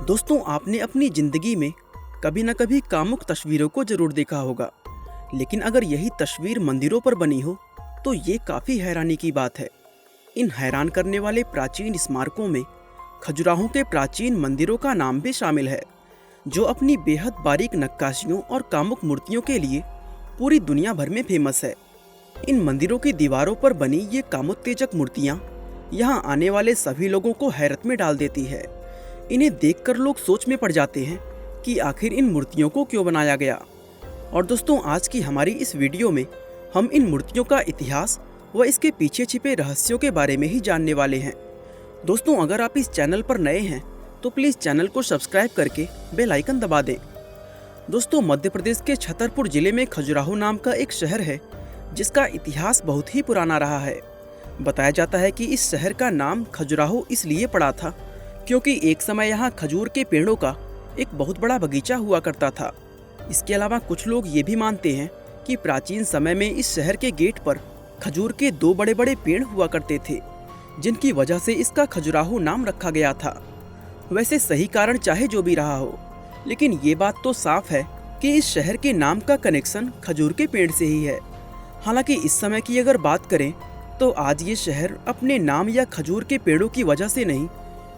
दोस्तों, आपने अपनी जिंदगी में कभी न कभी कामुक तस्वीरों को जरूर देखा होगा। लेकिन अगर यही तस्वीर मंदिरों पर बनी हो तो ये काफ़ी हैरानी की बात है। इन हैरान करने वाले प्राचीन स्मारकों में खजुराहो के प्राचीन मंदिरों का नाम भी शामिल है, जो अपनी बेहद बारीक नक्काशियों और कामुक मूर्तियों के लिए पूरी दुनिया भर में फेमस है। इन मंदिरों की दीवारों पर बनी ये कामोत्तेजक मूर्तियाँ यहाँ आने वाले सभी लोगों को हैरत में डाल देती है। इन्हें देखकर लोग सोच में पड़ जाते हैं कि आखिर इन मूर्तियों को क्यों बनाया गया। और दोस्तों, आज की हमारी इस वीडियो में हम इन मूर्तियों का इतिहास व इसके पीछे छिपे रहस्यों के बारे में ही जानने वाले हैं। दोस्तों, अगर आप इस चैनल पर नए हैं तो प्लीज़ चैनल को सब्सक्राइब करके बेल आइकन दबा दें। दोस्तों, मध्य प्रदेश के छतरपुर जिले में खजुराहो नाम का एक शहर है, जिसका इतिहास बहुत ही पुराना रहा है। बताया जाता है कि इस शहर का नाम खजुराहो इसलिए पड़ा था क्योंकि एक समय यहाँ खजूर के पेड़ों का एक बहुत बड़ा बगीचा हुआ करता था। इसके अलावा कुछ लोग ये भी मानते हैं कि प्राचीन समय में इस शहर के गेट पर खजूर के दो बड़े बड़े पेड़ हुआ करते थे, जिनकी वजह से इसका खजुराहो नाम रखा गया था। वैसे सही कारण चाहे जो भी रहा हो, लेकिन ये बात तो साफ है कि इस शहर के नाम का कनेक्शन खजूर के पेड़ से ही है। हालांकि इस समय की अगर बात करें तो आज ये शहर अपने नाम या खजूर के पेड़ों की वजह से नहीं,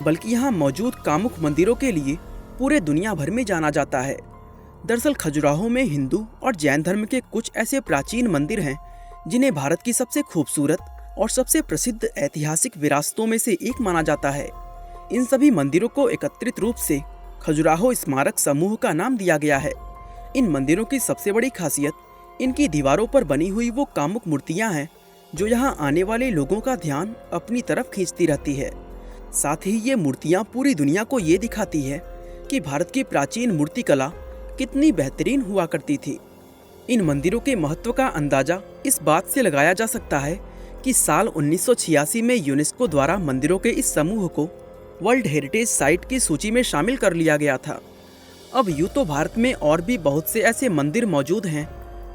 बल्कि यहाँ मौजूद कामुक मंदिरों के लिए पूरे दुनिया भर में जाना जाता है। दरअसल खजुराहो में हिंदू और जैन धर्म के कुछ ऐसे प्राचीन मंदिर हैं जिन्हें भारत की सबसे खूबसूरत और सबसे प्रसिद्ध ऐतिहासिक विरासतों में से एक माना जाता है। इन सभी मंदिरों को एकत्रित रूप से खजुराहो स्मारक समूह का नाम दिया गया है। इन मंदिरों की सबसे बड़ी खासियत इनकी दीवारों पर बनी हुई वो कामुक मूर्तियाँ हैं जो यहाँ आने वाले लोगों का ध्यान अपनी तरफ खींचती रहती है। साथ ही ये मूर्तियाँ पूरी दुनिया को ये दिखाती है कि भारत की प्राचीन मूर्तिकला कितनी बेहतरीन हुआ करती थी। इन मंदिरों के महत्व का अंदाजा इस बात से लगाया जा सकता है कि साल 1986 में यूनेस्को द्वारा मंदिरों के इस समूह को वर्ल्ड हेरिटेज साइट की सूची में शामिल कर लिया गया था। अब यूँ तो भारत में और भी बहुत से ऐसे मंदिर मौजूद हैं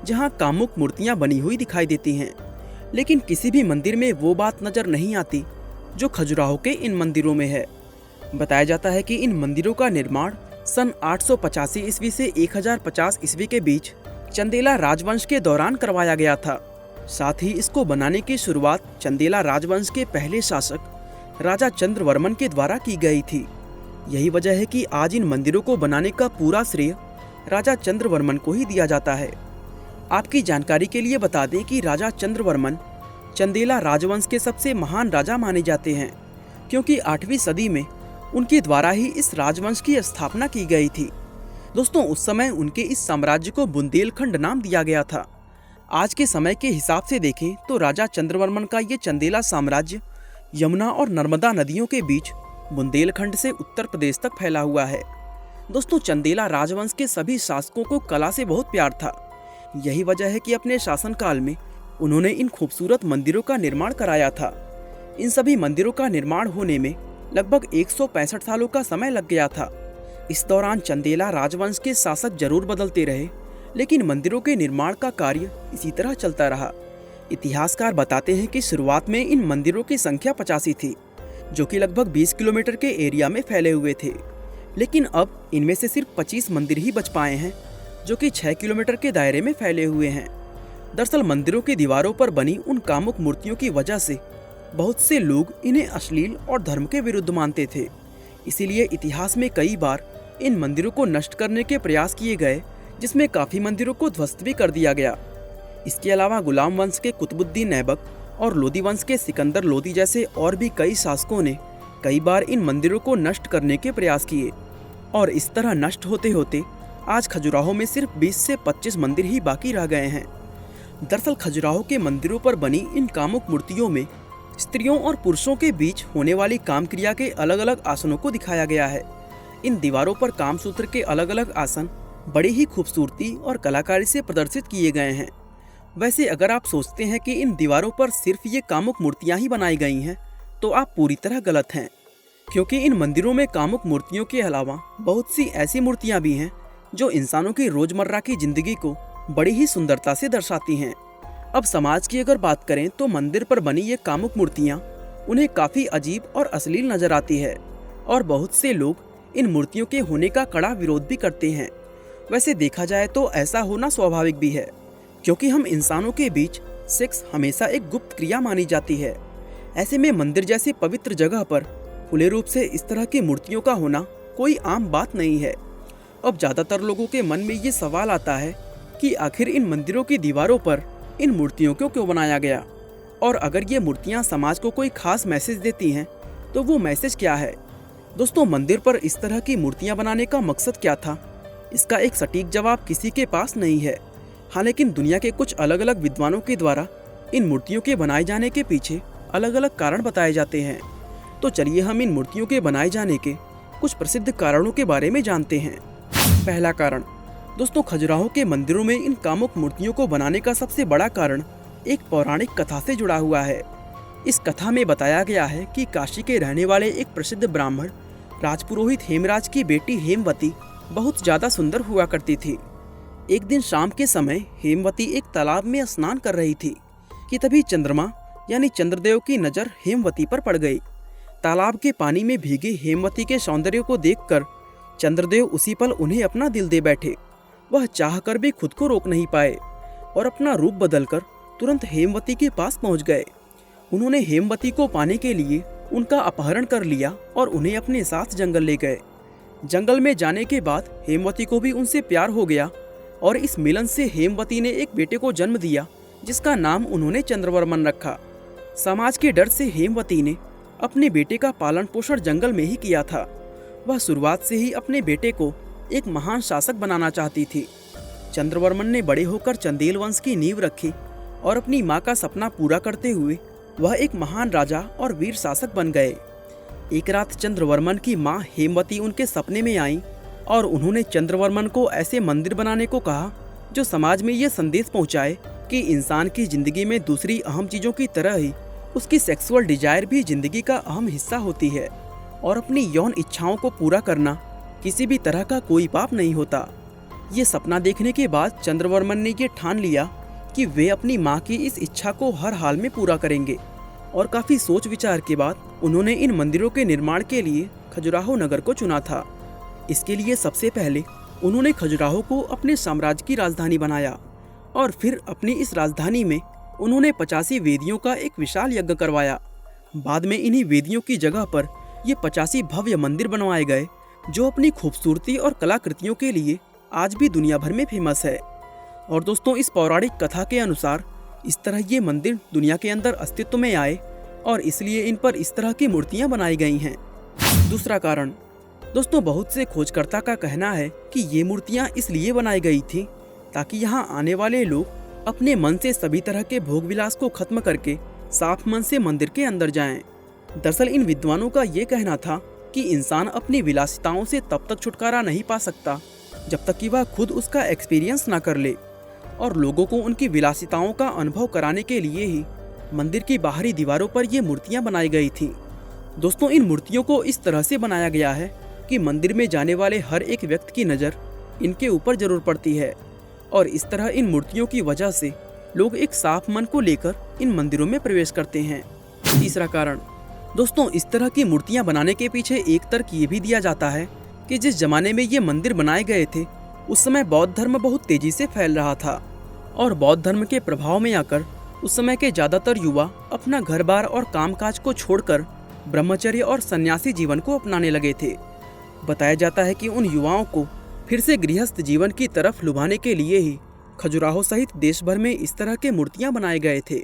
जहाँ कामुक मूर्तियाँ बनी हुई दिखाई देती हैं, लेकिन किसी भी मंदिर में वो बात नज़र नहीं आती जो खजुराहो के इन मंदिरों में है। बताया जाता है कि इन मंदिरों का निर्माण सन 885 ईस्वी से 1050 ईस्वी के बीच चंदेला राजवंश के दौरान करवाया गया था। साथ ही इसको बनाने की शुरुआत चंदेला राजवंश के पहले शासक राजा चंद्रवर्मन के द्वारा की गई थी। यही वजह है कि आज इन मंदिरों को बनाने का पूरा श्रेय राजा चंद्रवर्मन को ही दिया जाता है। आपकी जानकारी के लिए बता दें कि राजा चंद्रवर्मन चंदेला राजवंश के सबसे महान राजा माने जाते हैं, क्योंकि 8वीं सदी में उनके द्वारा ही इस राजवंश की स्थापना की गई थी। दोस्तों, उस समय उनके इस साम्राज्य को बुंदेलखंड नाम दिया गया था। आज के समय के हिसाब से देखें तो राजा चंद्रवर्मन का ये चंदेला साम्राज्य यमुना और नर्मदा नदियों के बीच बुंदेलखंड से उत्तर प्रदेश तक फैला हुआ है। दोस्तों, चंदेला राजवंश के सभी शासकों को कला से बहुत प्यार था। यही वजह है कि अपने शासनकाल में उन्होंने इन खूबसूरत मंदिरों का निर्माण कराया था। इन सभी मंदिरों का निर्माण होने में लगभग 165 सालों का समय लग गया था। इस दौरान चंदेला राजवंश के शासक जरूर बदलते रहे, लेकिन मंदिरों के निर्माण का कार्य इसी तरह चलता रहा। इतिहासकार बताते हैं कि शुरुआत में इन मंदिरों की संख्या 85 थी, जो कि लगभग 20 किलोमीटर के एरिया में फैले हुए थे। लेकिन अब इनमें से सिर्फ 25 मंदिर ही बच पाए हैं, जो कि 6 किलोमीटर के दायरे में फैले हुए हैं। दरअसल मंदिरों की दीवारों पर बनी उन कामुक मूर्तियों की वजह से बहुत से लोग इन्हें अश्लील और धर्म के विरुद्ध मानते थे। इसीलिए इतिहास में कई बार इन मंदिरों को नष्ट करने के प्रयास किए गए, जिसमें काफ़ी मंदिरों को ध्वस्त भी कर दिया गया। इसके अलावा गुलाम वंश के कुतुबुद्दीन ऐबक और लोदी वंश के सिकंदर लोदी जैसे और भी कई शासकों ने कई बार इन मंदिरों को नष्ट करने के प्रयास किए, और इस तरह नष्ट होते होते आज खजुराहो में सिर्फ 20 से 25 मंदिर ही बाकी रह गए हैं। दरअसल खजुराहो के मंदिरों पर बनी इन कामुक मूर्तियों में स्त्रियों और पुरुषों के बीच होने वाली काम क्रिया के अलग अलग आसनों को दिखाया गया है। इन दीवारों पर कामसूत्र के अलग अलग आसन बड़ी ही खूबसूरती और कलाकारी से प्रदर्शित किए गए हैं। वैसे अगर आप सोचते हैं कि इन दीवारों पर सिर्फ ये कामुक मूर्तियां ही बनाई गई हैं, तो आप पूरी तरह गलत हैं, क्योंकि इन मंदिरों में कामुक मूर्तियों के अलावा बहुत सी ऐसी मूर्तियां भी हैं जो इंसानों की रोजमर्रा की जिंदगी को बड़ी ही सुंदरता से दर्शाती हैं। अब समाज की अगर बात करें तो मंदिर पर बनी ये कामुक मूर्तियाँ उन्हें काफ़ी अजीब और अश्लील नजर आती है, और बहुत से लोग इन मूर्तियों के होने का कड़ा विरोध भी करते हैं। वैसे देखा जाए तो ऐसा होना स्वाभाविक भी है, क्योंकि हम इंसानों के बीच सेक्स हमेशा एक गुप्त क्रिया मानी जाती है। ऐसे में मंदिर जैसी पवित्र जगह पर खुले रूप से इस तरह की मूर्तियों का होना कोई आम बात नहीं है। अब ज़्यादातर लोगों के मन में ये सवाल आता है कि आखिर इन मंदिरों की दीवारों पर इन मूर्तियों को क्यों बनाया गया, और अगर ये मूर्तियाँ समाज को कोई खास मैसेज देती हैं तो वो मैसेज क्या है। दोस्तों, मंदिर पर इस तरह की मूर्तियाँ बनाने का मकसद क्या था, इसका एक सटीक जवाब किसी के पास नहीं है। हाँ, लेकिन दुनिया के कुछ अलग अलग विद्वानों के द्वारा इन मूर्तियों के बनाए जाने के पीछे अलग अलग कारण बताए जाते हैं। तो चलिए हम इन मूर्तियों के बनाए जाने के कुछ प्रसिद्ध कारणों के बारे में जानते हैं। पहला कारण, दोस्तों, खजुराहो के मंदिरों में इन कामुक मूर्तियों को बनाने का सबसे बड़ा कारण एक पौराणिक कथा से जुड़ा हुआ है। इस कथा में बताया गया है कि काशी के रहने वाले एक प्रसिद्ध ब्राह्मण राजपुरोहित हेमराज की बेटी हेमवती बहुत ज़्यादा सुंदर हुआ करती थी। एक दिन शाम के समय हेमवती एक तालाब में स्नान कर रही थी कि तभी चंद्रमा यानी चंद्रदेव की नज़र हेमवती पर पड़ गई। तालाब के पानी में भीगी हेमवती के सौंदर्य को देखकर चंद्रदेव उसी पल उन्हें अपना दिल दे बैठे। वह चाहकर भी खुद को रोक नहीं पाए और अपना रूप बदलकर तुरंत हेमवती के पास पहुंच गए। उन्होंने हेमवती को पाने के लिए उनका अपहरण कर लिया और उन्हें अपने साथ जंगल ले गए। जंगल में जाने के बाद हेमवती को भी उनसे प्यार हो गया और इस मिलन से हेमवती ने एक बेटे को जन्म दिया, जिसका नाम उन्होंने चंद्रवर्मन रखा। समाज के डर से हेमवती ने अपने बेटे का पालन पोषण जंगल में ही किया था। वह शुरुआत से ही अपने बेटे को एक महान शासक बनाना चाहती थी। चंद्रवर्मन ने बड़े होकर चंदेल वंश की नींव रखी और अपनी माँ का सपना पूरा करते हुए वह एक महान राजा और वीर शासक बन गए। एक रात चंद्रवर्मन की माँ हेमवती उनके सपने में आई और उन्होंने चंद्रवर्मन को ऐसे मंदिर बनाने को कहा जो समाज में यह संदेश पहुँचाए कि इंसान की जिंदगी में दूसरी अहम चीज़ों की तरह ही उसकी सेक्सुअल डिजायर भी जिंदगी का अहम हिस्सा होती है और अपनी यौन इच्छाओं को पूरा करना किसी भी तरह का कोई पाप नहीं होता। ये सपना देखने के बाद चंद्रवर्मन ने ये ठान लिया कि वे अपनी माँ की इस इच्छा को हर हाल में पूरा करेंगे और काफ़ी सोच विचार के बाद उन्होंने इन मंदिरों के निर्माण के लिए खजुराहो नगर को चुना था। इसके लिए सबसे पहले उन्होंने खजुराहो को अपने साम्राज्य की राजधानी बनाया और फिर अपनी इस राजधानी में उन्होंने 85 वेदियों का एक विशाल यज्ञ करवाया। बाद में इन्हीं वेदियों की जगह पर ये 85 भव्य मंदिर बनवाए गए जो अपनी खूबसूरती और कलाकृतियों के लिए आज भी दुनिया भर में फेमस है। और दोस्तों, इस पौराणिक कथा के अनुसार इस तरह ये मंदिर दुनिया के अंदर अस्तित्व में आए और इसलिए इन पर इस तरह की मूर्तियां बनाई गई हैं। दूसरा कारण, दोस्तों, बहुत से खोजकर्ता का कहना है कि ये मूर्तियां इसलिए बनाई गई थी ताकि यहाँ आने वाले लोग अपने मन से सभी तरह के भोग विलास को खत्म करके साफ मन से मंदिर के अंदर जाएं। दरअसल इन विद्वानों का ये कहना था कि इंसान अपनी विलासिताओं से तब तक छुटकारा नहीं पा सकता जब तक कि वह खुद उसका एक्सपीरियंस ना कर ले, और लोगों को उनकी विलासिताओं का अनुभव कराने के लिए ही मंदिर की बाहरी दीवारों पर ये मूर्तियां बनाई गई थीं। दोस्तों, इन मूर्तियों को इस तरह से बनाया गया है कि मंदिर में जाने वाले हर एक व्यक्ति की नज़र इनके ऊपर जरूर पड़ती है और इस तरह इन मूर्तियों की वजह से लोग एक साफ मन को लेकर इन मंदिरों में प्रवेश करते हैं। तीसरा कारण, दोस्तों, इस तरह की मूर्तियां बनाने के पीछे एक तर्क ये भी दिया जाता है कि जिस जमाने में ये मंदिर बनाए गए थे उस समय बौद्ध धर्म बहुत तेजी से फैल रहा था और बौद्ध धर्म के प्रभाव में आकर उस समय के ज़्यादातर युवा अपना घर बार और कामकाज को छोड़कर ब्रह्मचर्य और सन्यासी जीवन को अपनाने लगे थे। बताया जाता है कि उन युवाओं को फिर से गृहस्थ जीवन की तरफ लुभाने के लिए ही खजुराहो सहित देश भर में इस तरह के मूर्तियां बनाए गए थे।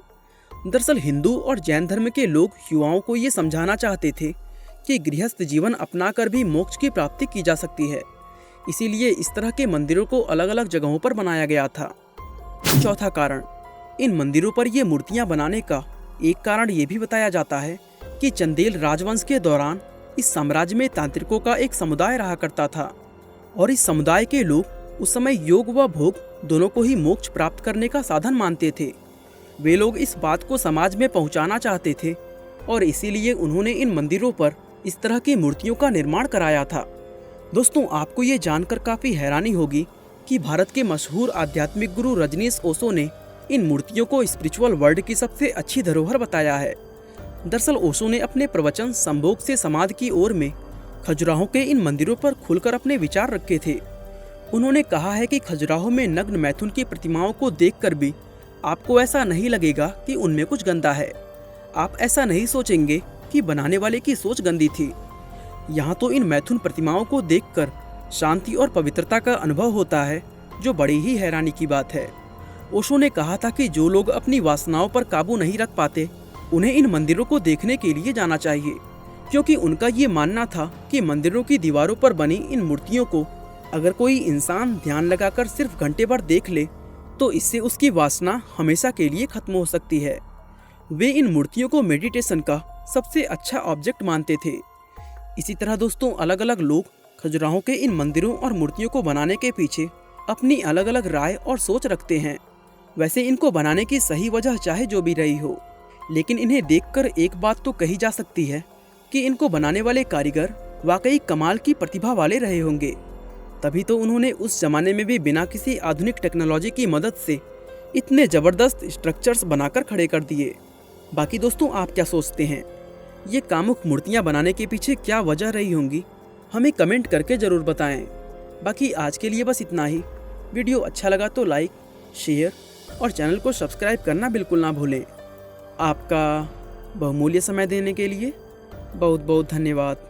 दरअसल हिंदू और जैन धर्म के लोग युवाओं को ये समझाना चाहते थे कि गृहस्थ जीवन अपनाकर भी मोक्ष की प्राप्ति की जा सकती है, इसीलिए इस तरह के मंदिरों को अलग अलग जगहों पर बनाया गया था। चौथा कारण, इन मंदिरों पर ये मूर्तियां बनाने का एक कारण ये भी बताया जाता है कि चंदेल राजवंश के दौरान इस साम्राज्य में तांत्रिकों का एक समुदाय रहा करता था और इस समुदाय के लोग उस समय योग व भोग दोनों को ही मोक्ष प्राप्त करने का साधन मानते थे। वे लोग इस बात को समाज में पहुंचाना चाहते थे और इसीलिए उन्होंने इन मंदिरों पर इस तरह की मूर्तियों का निर्माण कराया था। दोस्तों, आपको ये जानकर काफ़ी हैरानी होगी कि भारत के मशहूर आध्यात्मिक गुरु रजनीश ओशो ने इन मूर्तियों को स्पिरिचुअल वर्ल्ड की सबसे अच्छी धरोहर बताया है। दरअसल ओशो ने अपने प्रवचन संभोग से समाधि की ओर में खजुराहो के इन मंदिरों पर खुलकर अपने विचार रखे थे। उन्होंने कहा है कि खजुराहो में नग्न मैथुन की प्रतिमाओं को देखकर भी आपको ऐसा नहीं लगेगा कि उनमें कुछ गंदा है। आप ऐसा नहीं सोचेंगे कि बनाने वाले की सोच गंदी थी। यहाँ तो इन मैथुन प्रतिमाओं को देखकर शांति और पवित्रता का अनुभव होता है, जो बड़ी ही हैरानी की बात है। ओशो ने कहा था कि जो लोग अपनी वासनाओं पर काबू नहीं रख पाते, उन्हें इन मंदिरों को देखने के लिए जाना चाहिए, क्योंकि उनका ये मानना था कि मंदिरों की दीवारों पर बनी इन मूर्तियों को अगर कोई इंसान ध्यान लगाकर सिर्फ घंटे भर देख ले, तो इससे उसकी वासना हमेशा के लिए खत्म हो सकती है। वे इन मूर्तियों को मेडिटेशन का सबसे अच्छा ऑब्जेक्ट मानते थे। इसी तरह दोस्तों, अलग अलग लोग खजुराहो के इन मंदिरों और मूर्तियों को बनाने के पीछे अपनी अलग अलग राय और सोच रखते हैं। वैसे इनको बनाने की सही वजह चाहे जो भी रही हो, लेकिन इन्हें देखकर एक बात तो कही जा सकती है कि इनको बनाने वाले कारीगर वाकई कमाल की प्रतिभा वाले रहे होंगे। तभी तो उन्होंने उस जमाने में भी बिना किसी आधुनिक टेक्नोलॉजी की मदद से इतने ज़बरदस्त स्ट्रक्चर्स बनाकर खड़े कर दिए। बाकी दोस्तों, आप क्या सोचते हैं? ये कामुक मूर्तियाँ बनाने के पीछे क्या वजह रही होंगी? हमें कमेंट करके ज़रूर बताएं। बाकी आज के लिए बस इतना ही। वीडियो अच्छा लगा तो लाइक, शेयर और चैनल को सब्सक्राइब करना बिल्कुल ना भूलें। आपका बहुमूल्य समय देने के लिए बहुत बहुत धन्यवाद।